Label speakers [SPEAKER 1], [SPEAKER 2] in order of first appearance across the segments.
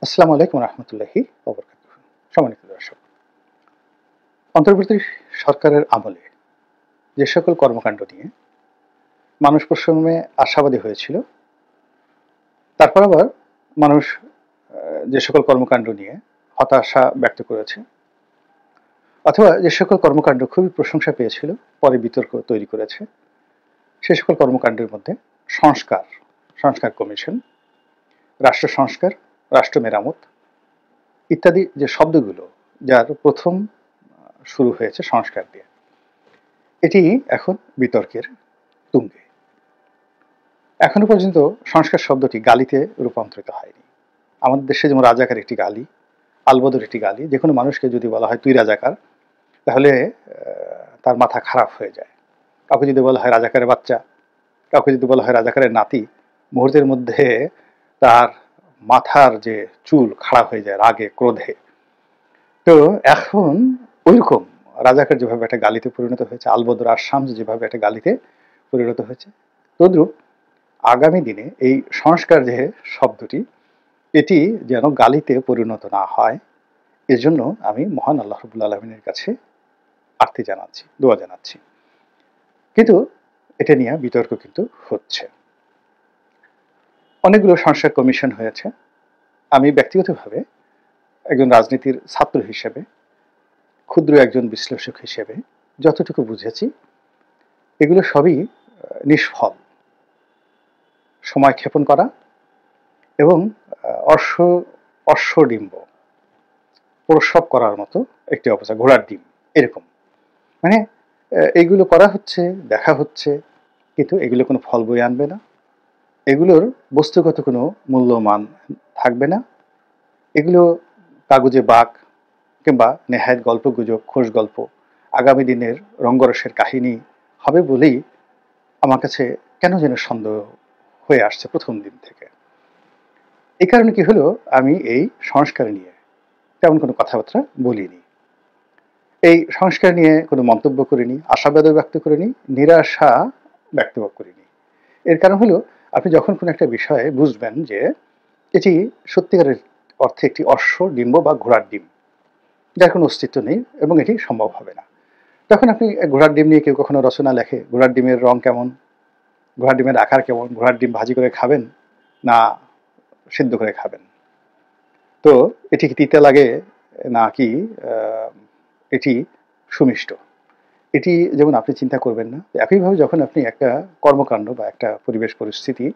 [SPEAKER 1] আসসালামু আলাইকুম রহমতুল্লাহি ওবরাকাতুহু। সম্মানিত দর্শক, অন্তর্বর্তী সরকারের আমলে যে সকল কর্মকাণ্ড নিয়ে মানুষ প্রথমে আশাবাদী হয়েছিল, তারপর আবার মানুষ যে সকল কর্মকাণ্ড নিয়ে হতাশা ব্যক্ত করেছে, অথবা যে সকল কর্মকাণ্ড খুবই প্রশংসা পেয়েছিল পরে বিতর্ক তৈরি করেছে, সে সকল কর্মকাণ্ডের মধ্যে সংস্কার, সংস্কার কমিশন, রাষ্ট্র সংস্কার, রাষ্ট্র মেরামত ইত্যাদি যে শব্দগুলো, যার প্রথম শুরু হয়েছে সংস্কার দিয়ে, এটি এখন বিতর্কের তুঙ্গে। এখনো পর্যন্ত সংস্কার শব্দটি গালিতে রূপান্তরিত হয়নি। আমাদের দেশে যেমন রাজাকার একটি গালি, আলবদর একটি গালি। যে কোনো মানুষকে যদি বলা হয় তুই রাজাকার, তাহলে তার মাথা খারাপ হয়ে যায়। কাউকে যদি বলা হয় রাজাকারের বাচ্চা, কাউকে যদি বলা হয় রাজাকারের নাতি, মুহূর্তের মধ্যে তার মাথার যে চুল খারাপ হয়ে যায় রাগে ক্রোধে। তো এখন ওইরকম রাজাকার যেভাবে একটা গালিতে পরিণত হয়েছে, আলবদর আর শামস যেভাবে একটা গালিতে পরিণত হয়েছে, তদ্রূপ আগামী দিনে এই সংস্কার যে শব্দটি, এটি যেন গালিতে পরিণত না হয়, এজন্য আমি মহান আল্লাহ রাব্বুল আলামিনের কাছে আরতি জানাচ্ছি, দোয়া জানাচ্ছি। কিন্তু এটা নিয়ে বিতর্ক কিন্তু হচ্ছে। অনেকগুলো সংস্কার কমিশন হয়েছে। আমি ব্যক্তিগতভাবে একজন রাজনীতির ছাত্র হিসেবে, ক্ষুদ্র একজন বিশ্লেষক হিসেবে যতটুকু বুঝেছি, এগুলো সবই নিষ্ফল, সময় ক্ষেপণ করা এবং অশ্বডিম্ব প্রসব করার মতো একটি অবস্থা, ঘোড়ার ডিম এরকম। মানে এইগুলো করা হচ্ছে, দেখা হচ্ছে, কিন্তু এগুলো কোনো ফল বয়ে আনবে না, এগুলোর বস্তুগত কোনো মূল্যমান থাকবে না, এগুলো কাগজে বাক কিংবা নেহায়েত গল্পগুজব, খোশ গল্প, আগামী দিনের রঙ্গরসের কাহিনী হবে বলেই আমার কাছে কেন যেন সন্দেহ হয়ে আসছে প্রথম দিন থেকে। এই কারণে কি হলো, আমি এই সংস্কার নিয়ে তেমন কোনো কথাবার্তা বলিনি, এই সংস্কার নিয়ে কোনো মন্তব্য করিনি, আশাবাদও ব্যক্ত করিনি, নিরাশা ব্যক্ত করিনি। এর কারণ হলো, আপনি যখন কোনো একটা বিষয়ে বুঝবেন যে এটি সত্যিকারের অর্থে একটি অশ্ব ডিম্ব বা ঘোড়ার ডিম, যার কোনো অস্তিত্ব নেই এবং এটি সম্ভব হবে না, তখন আপনি ঘোড়ার ডিম নিয়ে কেউ কখনো রচনা লেখে, ঘোড়ার ডিমের রং কেমন, ঘোড়ার ডিমের আকার কেমন, ঘোড়ার ডিম ভাজি করে খাবেন না সিদ্ধ করে খাবেন, তো এটি কি তিতা লাগে নাকি এটি সুমিষ্ট, এটি যেমন আপনি চিন্তা করবেন না, একইভাবে যখন আপনি একটা কর্মকাণ্ড বা একটা পরিবেশ পরিস্থিতি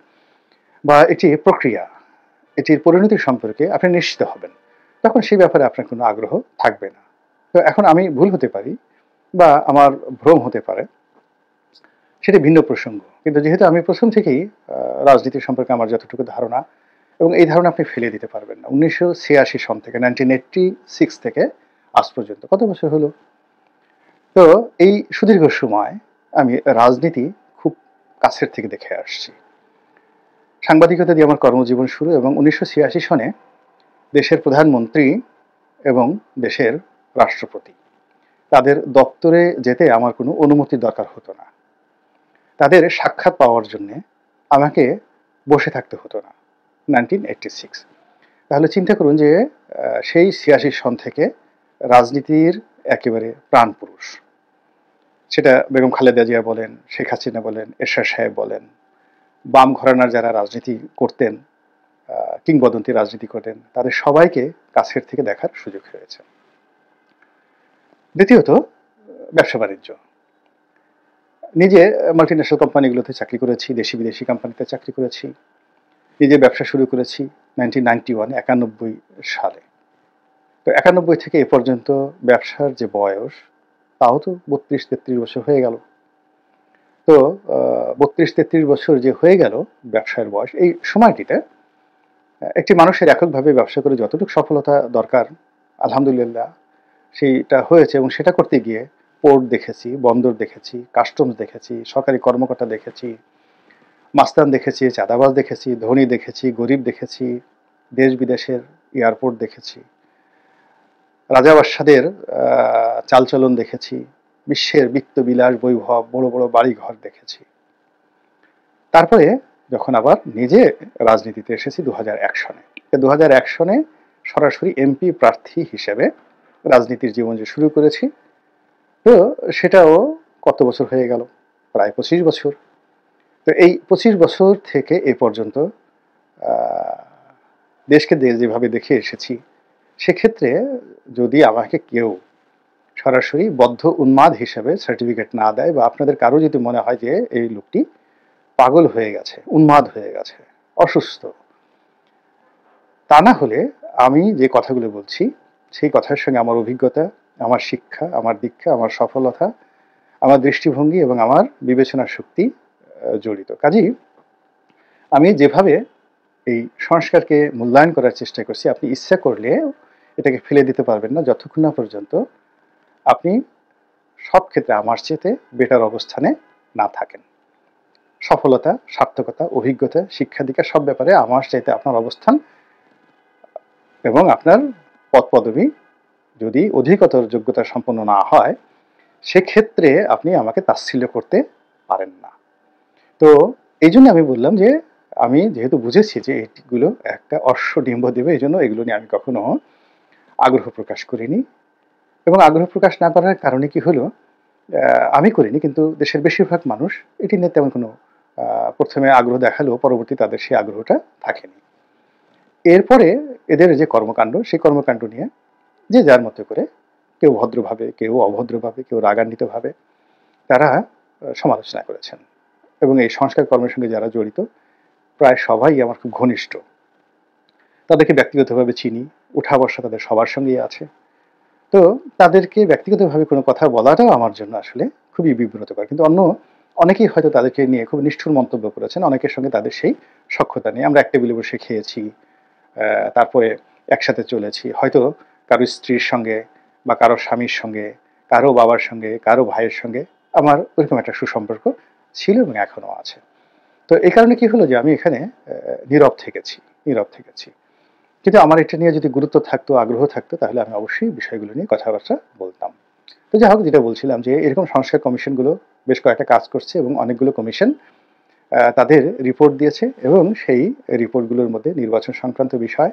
[SPEAKER 1] বা একটি প্রক্রিয়া, এটির পরিণতি সম্পর্কে আপনি নিশ্চিত হবেন, তখন সেই ব্যাপারে আপনার কোনো আগ্রহ থাকবে না। তো এখন আমি ভুল হতে পারি বা আমার ভ্রম হতে পারে, সেটি ভিন্ন প্রসঙ্গ, কিন্তু যেহেতু আমি প্রথম থেকেই রাজনীতি সম্পর্কে আমার যতটুকু ধারণা, এবং এই ধারণা আপনি ফেলে দিতে পারবেন না। 1986 সন থেকে, 1986 থেকে আজ পর্যন্ত কত বছর হলো, তো এই সুদীর্ঘ সময় আমি রাজনীতি খুব কাছের থেকে দেখে আসছি। সাংবাদিকতা দিয়ে আমার কর্মজীবন শুরু, এবং 1986 সনে দেশের প্রধানমন্ত্রী এবং দেশের রাষ্ট্রপতি, তাদের দপ্তরে যেতে আমার কোনো অনুমতির দরকার হতো না, তাদের সাক্ষাৎ পাওয়ার জন্যে আমাকে বসে থাকতে হতো না, 1986। তাহলে চিন্তা করুন যে সেই 86 সন থেকে রাজনীতির একেবারে প্রাণপুরুষ, সেটা বেগম খালেদা জিয়া বলেন, শেখ হাসিনা বলেন, এরশাদ সাহেব বলেন, বাম ঘরানার যারা রাজনীতি করতেন, কিংবদন্তি রাজনীতি করতেন, তাদের সবাইকে কাছের থেকে দেখার সুযোগ হয়েছে। দ্বিতীয়ত, ব্যবসা বাণিজ্য, নিজে মাল্টিন্যাশনাল কোম্পানিগুলোতে চাকরি করেছি, দেশি বিদেশি কোম্পানিতে চাকরি করেছি, নিজে ব্যবসা শুরু করেছি 1991 সালে। তো 91 থেকে এ পর্যন্ত ব্যবসার যে বয়স, তাও তো 32-33 বছর হয়ে গেল। তো 32-33 বছর যে হয়ে গেল ব্যবসার বয়স, এই সময়টিতে একটি মানুষের এককভাবে ব্যবসা করে যতটুকু সফলতা দরকার, আলহামদুলিল্লাহ সেইটা হয়েছে। এবং সেটা করতে গিয়ে পোর্ট দেখেছি, বন্দর দেখেছি, কাস্টমস দেখেছি, সরকারি কর্মকর্তা দেখেছি, মাস্তান দেখেছি, চাঁদাবাজ দেখেছি, ধনী দেখেছি, গরিব দেখেছি, দেশ বিদেশের এয়ারপোর্ট দেখেছি, রাজা বাদশাদের চালচলন দেখেছি, বিশ্বের বিত্ত বিলাস বৈভব, বড় বড় বাড়িঘর দেখেছি। তারপরে যখন আবার নিজে রাজনীতিতে এসেছি 2001 সনে, 2001 সনে সরাসরি এমপি প্রার্থী হিসেবে রাজনীতির জীবন যে শুরু করেছি, তো সেটাও কত বছর হয়ে গেল, প্রায় 25 বছর। তো এই 25 বছর থেকে এ পর্যন্ত দেশকে যেভাবে দেখে এসেছি, সেক্ষেত্রে যদি আমাকে কেউ সরাসরি বদ্ধ উন্মাদ হিসেবে সার্টিফিকেট না দেয়, বা আপনাদের কারো যদি মনে হয় যে এই লোকটি পাগল হয়ে গেছে, উন্মাদ হয়ে গেছে, অসুস্থ, তা না হলে আমি যে কথাগুলো বলছি সেই কথার সঙ্গে আমার অভিজ্ঞতা, আমার শিক্ষা, আমার দীক্ষা, আমার সফলতা, আমার দৃষ্টিভঙ্গি এবং আমার বিবেচনা শক্তি জড়িত। কাজেই আমি যেভাবে এই সংস্কারকে মূল্যায়ন করার চেষ্টা করছি, আপনি ইচ্ছা করলে এটাকে ফেলে দিতে পারবেন না যতক্ষণ না পর্যন্ত আপনি সব ক্ষেত্রে আমার চেয়ে বেটার অবস্থানে না থাকেন। সফলতা, সার্থকতা, অভিজ্ঞতা, শিক্ষা দীক্ষা সব ব্যাপারে আমার চাইতে আপনার অবস্থান এবং আপনার পদ পদবি যদি অধিকতর যোগ্যতা সম্পন্ন না হয়, সেক্ষেত্রে আপনি আমাকে তাচ্ছিল্য করতে পারেন না। তো এই জন্য আমি বললাম যে আমি যেহেতু বুঝেছি যে এগুলো একটা অশ্বডিম্ব দেবে, এই জন্য এগুলো নিয়ে আমি কখনো আগ্রহ প্রকাশ করিনি। এবং আগ্রহ প্রকাশ না করার কারণে কি হলো, আমি করিনি কিন্তু দেশের বেশিরভাগ মানুষ এটি নিয়ে তেমন কোনো প্রথমে আগ্রহ দেখালেও পরবর্তী তাদের সেই আগ্রহটা থাকেনি। এরপরে এদের যে কর্মকাণ্ড, সেই কর্মকাণ্ড নিয়ে যে যার মতো করে, কেউ ভদ্রভাবে, কেউ অভদ্রভাবে, কেউ রাগান্বিতভাবে তারা সমালোচনা করেছেন। এবং এই সংস্কার কর্মের সঙ্গে যারা জড়িত প্রায় সবাই আমার খুব ঘনিষ্ঠ, তাদেরকে ব্যক্তিগতভাবে চিনি, উঠা বসা তাদের সবার সঙ্গেই আছে। তো তাদেরকে ব্যক্তিগতভাবে কোনো কথা বলাটাও আমার জন্য আসলে খুবই বিব্রতকর। কিন্তু অনেকেই হয়তো তাদেরকে নিয়ে খুব নিষ্ঠুর মন্তব্য করেছেন, অনেকের সঙ্গে তাদের সেই সখ্যতা নেই। আমরা এক টেবিলে বসে খেয়েছি, তারপরে একসাথে চলেছি, হয়তো কারো স্ত্রীর সঙ্গে বা কারো স্বামীর সঙ্গে, কারো বাবার সঙ্গে, কারো ভাইয়ের সঙ্গে আমার ওইরকম একটা সুসম্পর্ক ছিল এবং এখনও আছে। তো এই কারণে কি হলো যে আমি এখানে নীরব থেকেছি। কিন্তু আমার এটা নিয়ে যদি গুরুত্ব থাকতো, আগ্রহ থাকতো, তাহলে আমি অবশ্যই বিষয়গুলো নিয়ে কথাবার্তা বলতাম। তো যাই হোক, যেটা বলছিলাম যে এরকম সংস্কার কমিশনগুলো বেশ কয়েকটা কাজ করছে এবং অনেকগুলো কমিশন তাদের রিপোর্ট দিয়েছে, এবং সেই রিপোর্টগুলোর মধ্যে নির্বাচন সংক্রান্ত বিষয়,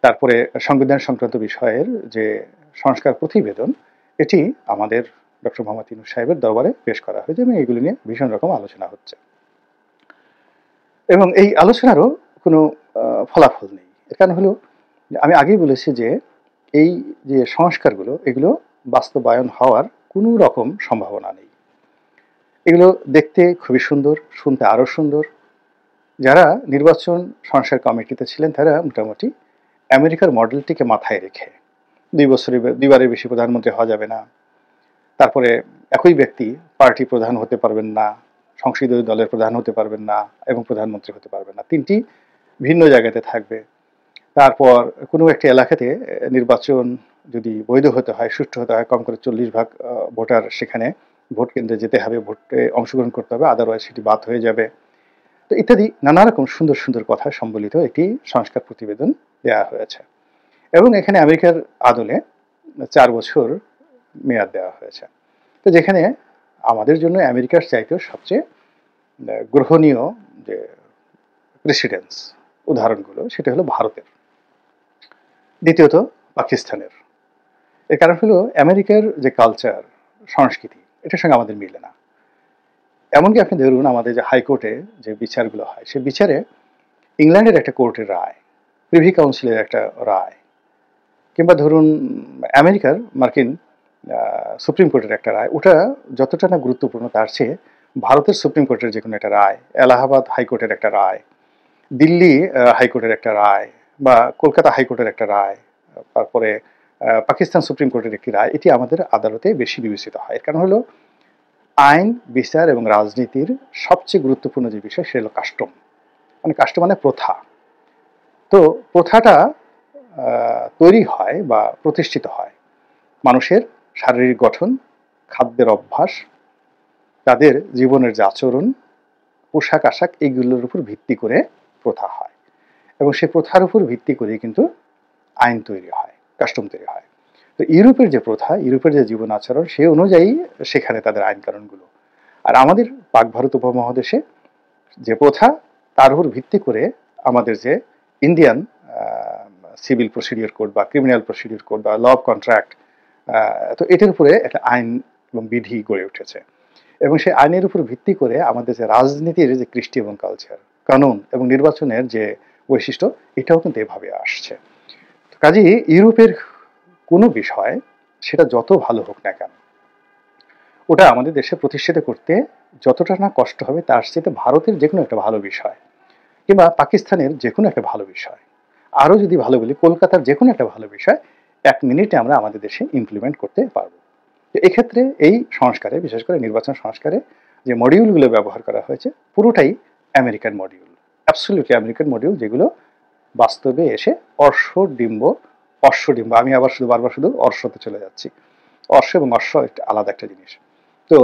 [SPEAKER 1] তারপরে সংবিধান সংক্রান্ত বিষয়ের যে সংস্কার প্রতিবেদন, এটি আমাদের ডক্টর মোহাম্মদ ইউনূস সাহেবের দরবারে পেশ করা হয়েছে এবং এগুলো নিয়ে ভীষণ রকম আলোচনা হচ্ছে। এবং এই আলোচনারও কোনো ফলাফল নেই। এর কারণ হলো, আমি আগেই বলেছি যে এই যে সংস্কারগুলো, এগুলো বাস্তবায়ন হওয়ার কোনো রকম সম্ভাবনা নেই। এগুলো দেখতে খুবই সুন্দর, শুনতে আরও সুন্দর। যারা নির্বাচন সংস্কার কমিটিতে ছিলেন তারা মোটামুটি আমেরিকার মডেলটিকে মাথায় রেখে, 2বারের বেশি প্রধানমন্ত্রী হওয়া যাবে না, তারপরে একই ব্যক্তি পার্টি প্রধান হতে পারবেন না, সংসদীয় দলের প্রধান হতে পারবেন না এবং প্রধানমন্ত্রী হতে পারবেন না, 3টি ভিন্ন জায়গাতে থাকবে। তারপর কোনো একটা এলাকাতে নির্বাচন যদি বৈধ হতে হয়, সুষ্ঠু হতে হয়, কম করে 40 ভাগ ভোটার সেখানে ভোট কেন্দ্রে যেতে হবে, ভোটে অংশগ্রহণ করতে হবে, আদারওয়াইজ সেটি বাদ হয়ে যাবে। তো ইত্যাদি নানা রকম সুন্দর সুন্দর কথা সম্বলিত একটি সংস্কার প্রতিবেদন দেওয়া হয়েছে। এবং এখানে আমেরিকার আদলে 4 বছর মেয়াদ দেওয়া হয়েছে। তো যেখানে আমাদের জন্য আমেরিকার চাইতেও সবচেয়ে গ্রহণীয় যে প্রেসিডেন্টস উদাহরণগুলো, সেটা হলো ভারতের, দ্বিতীয়ত পাকিস্তানের। এর কারণ হলো আমেরিকার যে কালচার, সংস্কৃতি, এটার সঙ্গে আমাদের মিলে না। এমনকি আপনি ধরুন আমাদের যে হাইকোর্টে যে বিচারগুলো হয়, সে বিচারে ইংল্যান্ডের একটা কোর্টের রায়, প্রিভি কাউন্সিলের একটা রায়, কিংবা ধরুন মার্কিন সুপ্রিম কোর্টের একটা রায়, ওটা যতটা না গুরুত্বপূর্ণ তার চেয়ে ভারতের সুপ্রিম কোর্টের যে কোনো একটা রায়, এলাহাবাদ হাইকোর্টের একটা রায়, দিল্লি হাইকোর্টের একটা রায়, বা কলকাতা হাইকোর্টের একটা রায়, তারপরে পাকিস্তান সুপ্রিম কোর্টের একটি রায়, এটি আমাদের আদালতে বেশি বিবেচিত হয়। এর কারণ হলো আইন, বিচার এবং রাজনীতির সবচেয়ে গুরুত্বপূর্ণ যে বিষয়, সেটা হলো কাস্টম। কাস্টম মানে প্রথা। তো প্রথাটা তৈরি হয় বা প্রতিষ্ঠিত হয় মানুষের শারীরিক গঠন, খাদ্যের অভ্যাস, তাদের জীবনের যে আচরণ, পোশাক আশাক, এইগুলোর উপর ভিত্তি করে প্রথা হয়। এবং সেই প্রথার উপর ভিত্তি করে কিন্তু আইন তৈরি হয়, কাস্টম তৈরি হয়। তো ইউরোপের যে প্রথা, ইউরোপের যে জীবন আচরণ, সেই অনুযায়ী সেখানে তাদের আইন কানুনগুলো। আর আমাদের পাক ভারত উপমহাদেশে যে প্রথা, তার উপর ভিত্তি করে আমাদের যে ইন্ডিয়ান সিভিল প্রসিডিওর কোড বা ক্রিমিনাল প্রসিডিওর কোড বা ল অফ কন্ট্রাক্ট, তো এটার উপরে একটা আইন এবং বিধি গড়ে উঠেছে। এবং সেই আইনের উপর ভিত্তি করে আমাদের যে রাজনীতির যে কৃষ্টি এবং কালচার, কানুন এবং নির্বাচনের যে বৈশিষ্ট্য, এটাও কিন্তু এভাবে আসছে। কাজেই ইউরোপের কোনো বিষয় সেটা যত ভালো হোক না কেন, ওটা আমাদের দেশে প্রতিষ্ঠিত করতে যতটা না কষ্ট হবে, তার চেয়ে ভারতের যে কোনো একটা ভালো বিষয় কিংবা পাকিস্তানের যে কোনো একটা ভালো বিষয়, আরও যদি ভালো বলি কলকাতার যে কোনো একটা ভালো বিষয় 1 মিনিটে আমরা আমাদের দেশে ইমপ্লিমেন্ট করতে পারবো। তো এক্ষেত্রে এই সংস্কারে, বিশেষ করে নির্বাচন সংস্কারে যে মডিউলগুলো ব্যবহার করা হয়েছে পুরোটাই American module, absolutely American module, যেগুলো বাস্তবে এসে অশ্বডিম্ব, আমি আবার বারবার শুধু অশ্বতে চলে যাচ্ছি, অশ্ব এবং অশ্ব একটা আলাদা একটা জিনিস, তো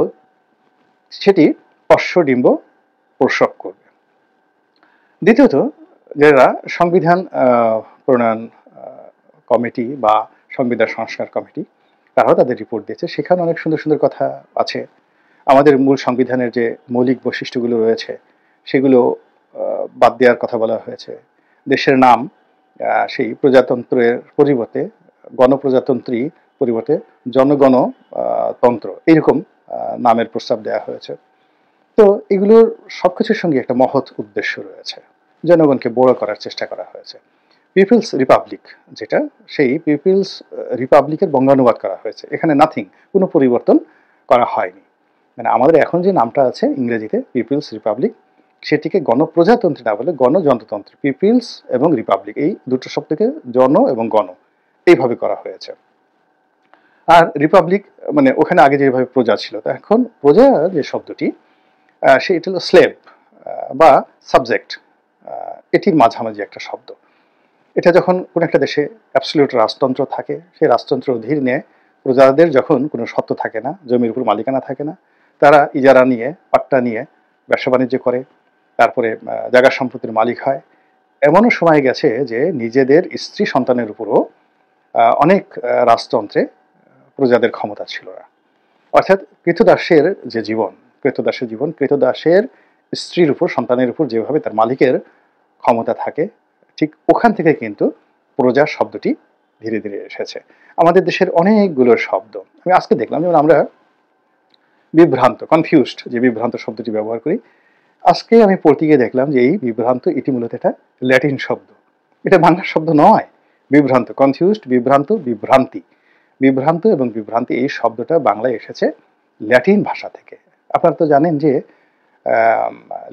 [SPEAKER 1] সেটি অশ্বডিম্ব প্রসব করবে। দ্বিতীয়ত, যারা সংবিধান প্রণয়ন কমিটি বা সংবিধান সংস্কার কমিটি, তারাও তাদের রিপোর্ট দিয়েছে, সেখানে অনেক সুন্দর সুন্দর কথা আছে। আমাদের মূল সংবিধানের যে মৌলিক বৈশিষ্ট্যগুলো রয়েছে সেগুলো বাদ দেওয়ার কথা বলা হয়েছে। দেশের নাম সেই প্রজাতন্ত্রের পরিবর্তে গণপ্রজাতন্ত্রী পরিবর্তে জনগণতন্ত্র, এইরকম নামের প্রস্তাব দেওয়া হয়েছে। তো এগুলোর সবকিছুর সঙ্গে একটা মহৎ উদ্দেশ্য রয়েছে, জনগণকে বড় করার চেষ্টা করা হয়েছে। পিপলস রিপাবলিক, যেটা সেই পিপলস রিপাবলিকের বঙ্গানুবাদ করা হয়েছে, এখানে নাথিং, কোনো পরিবর্তন করা হয়নি। মানে আমাদের এখন যে নামটা আছে ইংরেজিতে পিপলস রিপাবলিক, সেটিকে গণপ্রজাতন্ত্রী না বলে গণযন্ত্রতন্ত্র, পিপলস এবং রিপাবলিক এই দুটো শব্দকে জন এবং গণ এইভাবে করা হয়েছে। আর রিপাবলিক মানে ওখানে আগে যেভাবে প্রজা ছিল, তো এখন প্রজা যে শব্দটি সেটা হলো স্লেভ বা সাবজেক্ট, এটির মাঝামাঝি একটা শব্দ। এটা যখন কোনো একটা দেশে অ্যাবসলিউট রাজতন্ত্র থাকে, সেই রাজতন্ত্রের অধীনে প্রজাদের যখন কোনো সত্ত্ব থাকে না, জমির উপর মালিকানা থাকে না, তারা ইজারা নিয়ে, পাট্টা নিয়ে ব্যবসা বাণিজ্য করে, তারপরে জায়গা সম্পত্তির মালিক হয়। এমনও সময় গেছে যে নিজেদের স্ত্রী সন্তানের উপরও অনেক রাজতন্ত্রে প্রজাদের ক্ষমতা ছিল না। অর্থাৎ কৃতদাসের যে জীবন, কৃতদাসের স্ত্রীর উপর, সন্তানের উপর যেভাবে তার মালিকের ক্ষমতা থাকে, ঠিক ওখান থেকে কিন্তু প্রজা শব্দটি ধীরে ধীরে এসেছে। আমাদের দেশের অনেকগুলো শব্দ আমি আজকে দেখলাম, যেমন আমরা বিভ্রান্ত, কনফিউজড যে বিভ্রান্ত শব্দটি ব্যবহার করি, আজকে আমি পড়তে গিয়ে দেখলাম যে এই বিভ্রান্ত এটি মূলত একটা ল্যাটিন শব্দ, এটা বাংলা শব্দ নয়। বিভ্রান্ত, কনফিউজড, বিভ্রান্ত, বিভ্রান্তি, বিভ্রান্ত এবং বিভ্রান্তি এই শব্দটা বাংলায় এসেছে ল্যাটিন ভাষা থেকে। আপনারা তো জানেন যে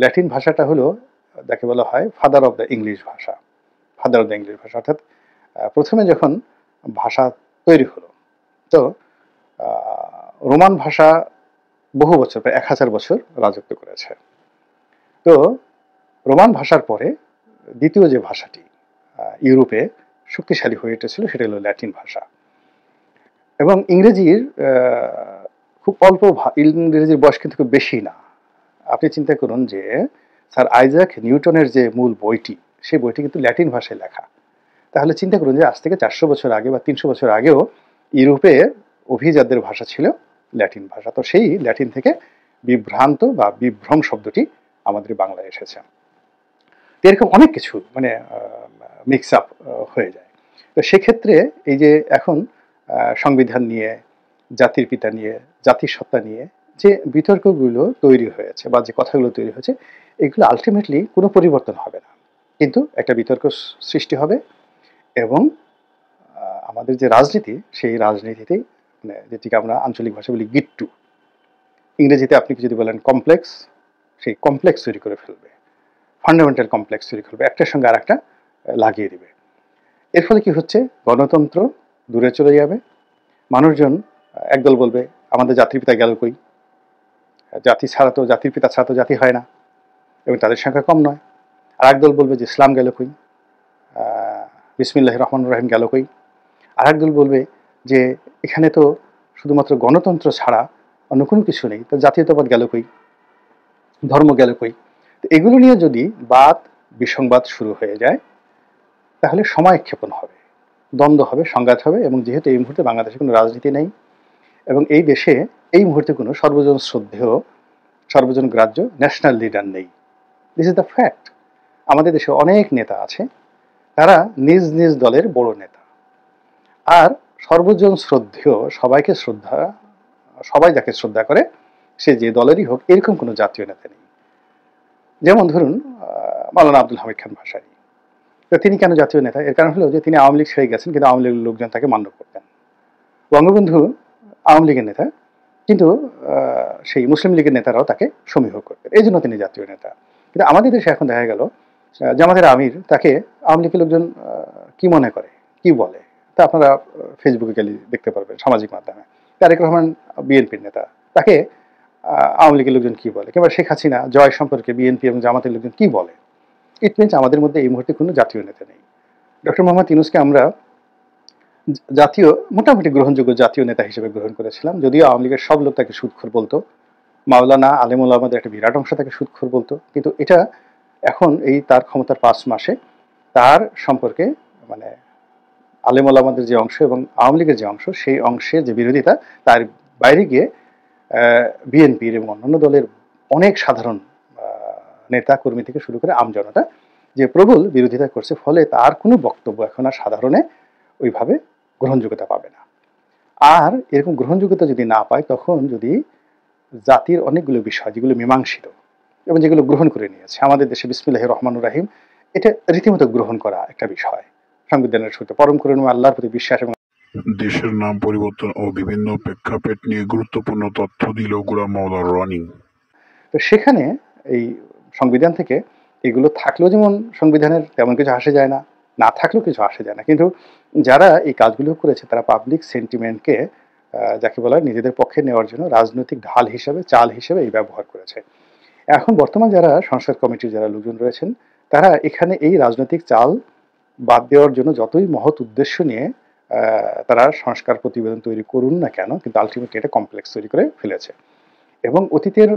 [SPEAKER 1] ল্যাটিন ভাষাটা হলো, যাকে বলা হয় ফাদার অফ দ্য ইংলিশ ভাষা, ফাদার অফ দ্য ইংলিশ ভাষা। অর্থাৎ প্রথমে যখন ভাষা তৈরি হলো, তো রোমান ভাষা বহু বছর, প্রায় 1000 বছর রাজত্ব করেছে। তো রোমান ভাষার পরে দ্বিতীয় যে ভাষাটি ইউরোপে শক্তিশালী হয়ে উঠেছিল সেটা হলো ল্যাটিন ভাষা। এবং ইংরেজির খুব অল্প, ইংরেজির বয়স কিন্তু খুব বেশি না। আপনি চিন্তা করুন যে স্যার আইজাক নিউটনের যে মূল বইটি, সেই বইটি কিন্তু ল্যাটিন ভাষায় লেখা। তাহলে চিন্তা করুন যে আজ থেকে 400 বছর আগে বা 300 বছর আগেও ইউরোপে অভিজাতদের ভাষা ছিল ল্যাটিন ভাষা। তো সেই ল্যাটিন থেকে বিভ্রান্ত বা বিভ্রম শব্দটি আমাদের বাংলায় এসেছে। এরকম অনেক কিছু মানে মিক্স আপ হয়ে যায়। তো সেক্ষেত্রে এই যে এখন সংবিধান নিয়ে, জাতির পিতা নিয়ে, জাতিসত্তা নিয়ে যে বিতর্কগুলো তৈরি হয়েছে বা যে কথাগুলো তৈরি হয়েছে, এগুলো আলটিমেটলি কোনো পরিবর্তন হবে না, কিন্তু একটা বিতর্ক সৃষ্টি হবে। এবং আমাদের যে রাজনীতি, সেই রাজনীতিতেই মানে যেটিকে আমরা আঞ্চলিক ভাষা বলি গিট্টু, ইংরেজিতে আপনি যদি বলেন কমপ্লেক্স, সেই কমপ্লেক্স তৈরি করে ফেলবে, ফান্ডামেন্টাল কমপ্লেক্স তৈরি করবে, একটার সঙ্গে আর একটা লাগিয়ে দিবে। এর ফলে কি হচ্ছে, গণতন্ত্র দূরে চলে যাবে। মানুষজন একদল বলবে আমাদের জাতির পিতা গেল কই, জাতির পিতা ছাড়া তো জাতি হয় না, এবং তাদের সংখ্যা কম নয়। আর একদল বলবে যে ইসলাম গেল কই, বিসমিল্লাহির রহমানির রহিম গেল কই। আর একদল বলবে যে এখানে তো শুধুমাত্র গণতন্ত্র ছাড়া অন্য কোনো কিছু নেই, তো জাতীয়তাবাদ গেল কই, ধর্ম গেল কই। তো এগুলো নিয়ে যদি বাদ বিসংবাদ শুরু হয়ে যায়, তাহলে সময় ক্ষেপণ হবে, দ্বন্দ্ব হবে, সংঘাত হবে। এবং যেহেতু এই মুহূর্তে বাংলাদেশে কোনো রাজনীতি নেই, এবং এই দেশে এই মুহূর্তে কোনো সর্বজন শ্রদ্ধেয়, সর্বজন গ্রাহ্য ন্যাশনাল লিডার নেই, দিস ইজ দ্য ফ্যাক্ট। আমাদের দেশে অনেক নেতা আছে তারা নিজ নিজ দলের বড় নেতা। আর সর্বজন শ্রদ্ধেয়, সবাই যাকে শ্রদ্ধা করে সে যে দলেরই হোক, এরকম কোনো জাতীয় নেতা নেই। যেমন ধরুন মাওলানা আব্দুল হামিদ খান ভাসানী। তো তিনি কেন জাতীয় নেতা? এর কারণ হলো যে তিনি আওয়ামী লীগ ছেড়ে গেছেন, কিন্তু আওয়ামী লীগের লোকজন তাকে মান্য করতেন। বঙ্গবন্ধু আওয়ামী লীগের নেতা, কিন্তু সেই মুসলিম লীগের নেতারাও তাকে সমীহ করতেন, এই জন্য তিনি জাতীয় নেতা। কিন্তু আমাদের দেশে এখন দেখা গেল জামাতের আমির, তাকে আওয়ামী লীগের লোকজন কি মনে করে, কি বলে, তা আপনারা ফেসবুকে গেলে দেখতে পারবেন, সামাজিক মাধ্যমে। তারেক রহমান বিএনপির নেতা, তাকে আওয়ামী লীগের লোকজন কি বলে, কিংবা শেখ হাসিনা জয় সম্পর্কে বিএনপি এবং জামাতের লোকজন কি বলে। ইট মিনস আমাদের মধ্যে এই মুহূর্তে কোনো জাতীয় নেতা নেই। ডক্টর মোহাম্মদ ইউনূসকে আমরা জাতীয়, মোটামুটি গ্রহণযোগ্য জাতীয় নেতা হিসেবে গ্রহণ করেছিলাম, যদিও আওয়ামী লীগের সব লোক তাকে সুদখোর বলতো, মাওলানা আলেমুল আমাদের একটা বিরাট অংশ তাকে সুদখোর বলতো। কিন্তু এটা এখন এই তার ক্ষমতার 5 মাসে তার সম্পর্কে মানে আলেমুল আমাদের যে অংশ এবং আওয়ামী লীগের যে অংশ, সেই অংশে যে বিরোধিতা, তার বাইরে গিয়ে বিএনপির এবং অন্যান্য দলের অনেক সাধারণ নেতা কর্মী থেকে শুরু করে আমজনতা যে প্রবল বিরোধিতা করছে, ফলে তার কোনো বক্তব্য এখন আর সাধারণে ওইভাবে গ্রহণযোগ্যতা পাবে না। আর এরকম গ্রহণযোগ্যতা যদি না পায়, তখন যদি জাতির অনেকগুলো বিষয় যেগুলো মীমাংসিত এবং যেগুলো গ্রহণ করে নিয়েছে আমাদের দেশে, বিসমিল্লাহির রহমানির রহিম, এটা রীতিমতো গ্রহণ করা একটা বিষয়। সংবিধানের সূত্রে পরম করুণাময় আল্লাহর প্রতি বিশ্বাস এবং
[SPEAKER 2] দেশের নাম পরিবর্তন ও বিভিন্ন প্রেক্ষাপট নিয়ে গুরুত্বপূর্ণ তথ্য দিল গোলাম মাওলানা রনি।
[SPEAKER 1] তো সেখানে এই সংবিধান থেকে এগুলো থাকলেও যেমন সংবিধানের তেমন কিছু আসে যায় না, না থাকলেও কিছু আসে যায় না, কিন্তু যারা এই কাজগুলো করেছে তারা পাবলিক সেন্টিমেন্টকে যাকে বলা হয় নিজেদের পক্ষে নেওয়ার জন্য রাজনৈতিক ঢাল হিসেবে, চাল হিসেবে এই ব্যবহার করেছে। এখন বর্তমান যারা সংস্কার কমিটির যারা লোকজন রয়েছেন, তারা এখানে এই রাজনৈতিক চাল বাদ দেওয়ার জন্য যতই মহৎ উদ্দেশ্য নিয়ে তারা সংস্কার প্রতিবেদন তৈরি করুন না কেন, কিন্তু আলটিমেটলি এটা কমপ্লেক্স তৈরি করে ফেলেছে। এবং অতীতের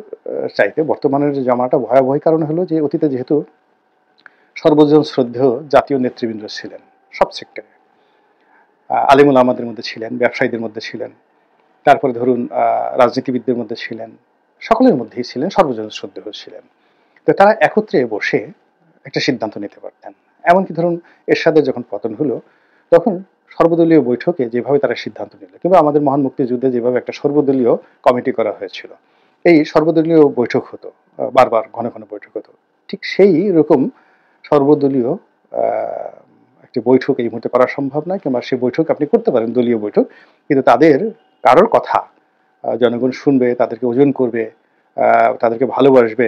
[SPEAKER 1] চাইতে বর্তমানের যে জামাটা ভয়াবহ কারণ হলো যে অতীতে যেহেতু সর্বজন শ্রদ্ধেয় জাতীয় নেতৃবৃন্দ ছিলেন সব সেক্টরে, আলিমুল আমাদের মধ্যে ছিলেন, ব্যবসায়ীদের মধ্যে ছিলেন, তারপরে ধরুন রাজনীতিবিদদের মধ্যে ছিলেন, সকলের মধ্যেই ছিলেন, সর্বজন শ্রদ্ধেয় ছিলেন। তো তারা একত্রে বসে একটা সিদ্ধান্ত নিতে পারতেন। এমনকি ধরুন এরশাদের যখন পতন হলো, তখন সর্বদলীয় বৈঠকে যেভাবে তারা সিদ্ধান্ত নিল, কিংবা আমাদের মহান মুক্তিযুদ্ধে যেভাবে একটা সর্বদলীয় কমিটি করা হয়েছিল, এই সর্বদলীয় বৈঠক হতো, বারবার ঘন ঘন বৈঠক হতো, ঠিক সেই রকম সর্বদলীয় একটি বৈঠক এই মুহূর্তে করা সম্ভব নয়, কিংবা সেই বৈঠক আপনি করতে পারেন দলীয় বৈঠক, কিন্তু তাদের কারোর কথা জনগণ শুনবে, তাদেরকে ওজন করবে, তাদেরকে ভালোবাসবে,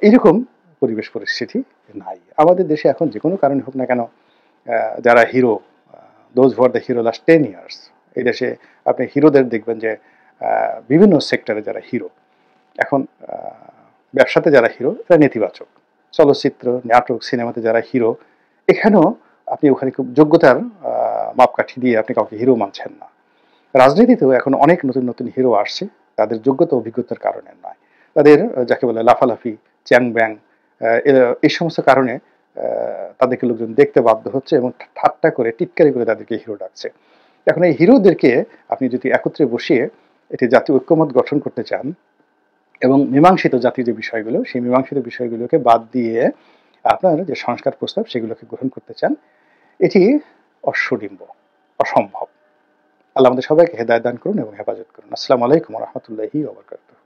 [SPEAKER 1] এরকম পরিবেশ পরিস্থিতি নাই আমাদের দেশে। এখন যে কোনো কারণে হোক না কেন, যারা hero, those who are the hero last 10 years, এই দেশে আপনি হিরোদের দেখবেন যে বিভিন্ন সেক্টরে যারা হিরো, এখন ব্যবসাতে যারা হিরো এরা নেতিবাচক, চলচ্চিত্র, নাটক, সিনেমাতে যারা হিরো, এখানেও আপনি ওখানে খুব যোগ্যতার মাপকাঠি দিয়ে আপনি কাউকে হিরো মানছেন না। রাজনীতিতেও এখন অনেক নতুন নতুন হিরো আসছে, তাদের যোগ্যতা অভিজ্ঞতার কারণে নয়, তাদের যাকে বলে লাফালাফি, চ্যাং ব্যাং, এই সমস্ত কারণে তাদেরকে লোকজন দেখতে বাধ্য হচ্ছে এবং ঠাট্টা করে, টিটকারি করে তাদেরকে হিরো ডাকছে। এখন এই হিরোদেরকে আপনি যদি একত্রে বসিয়ে এটি জাতীয় ঐক্যমত গঠন করতে চান এবং মীমাংসিত জাতির যে বিষয়গুলো, সেই মীমাংসিত বিষয়গুলোকে বাদ দিয়ে আপনার যে সংস্কার প্রস্তাব সেগুলোকে গ্রহণ করতে চান, এটি অশ্বডিম্ব, অসম্ভব। আল্লাহ আমাদের সবাইকে হেদায়েত দান করুন এবং হেফাজত করুন। আসসালামু আলাইকুম ওয়া রাহমাতুল্লাহি ওয়া বারাকাতুহু।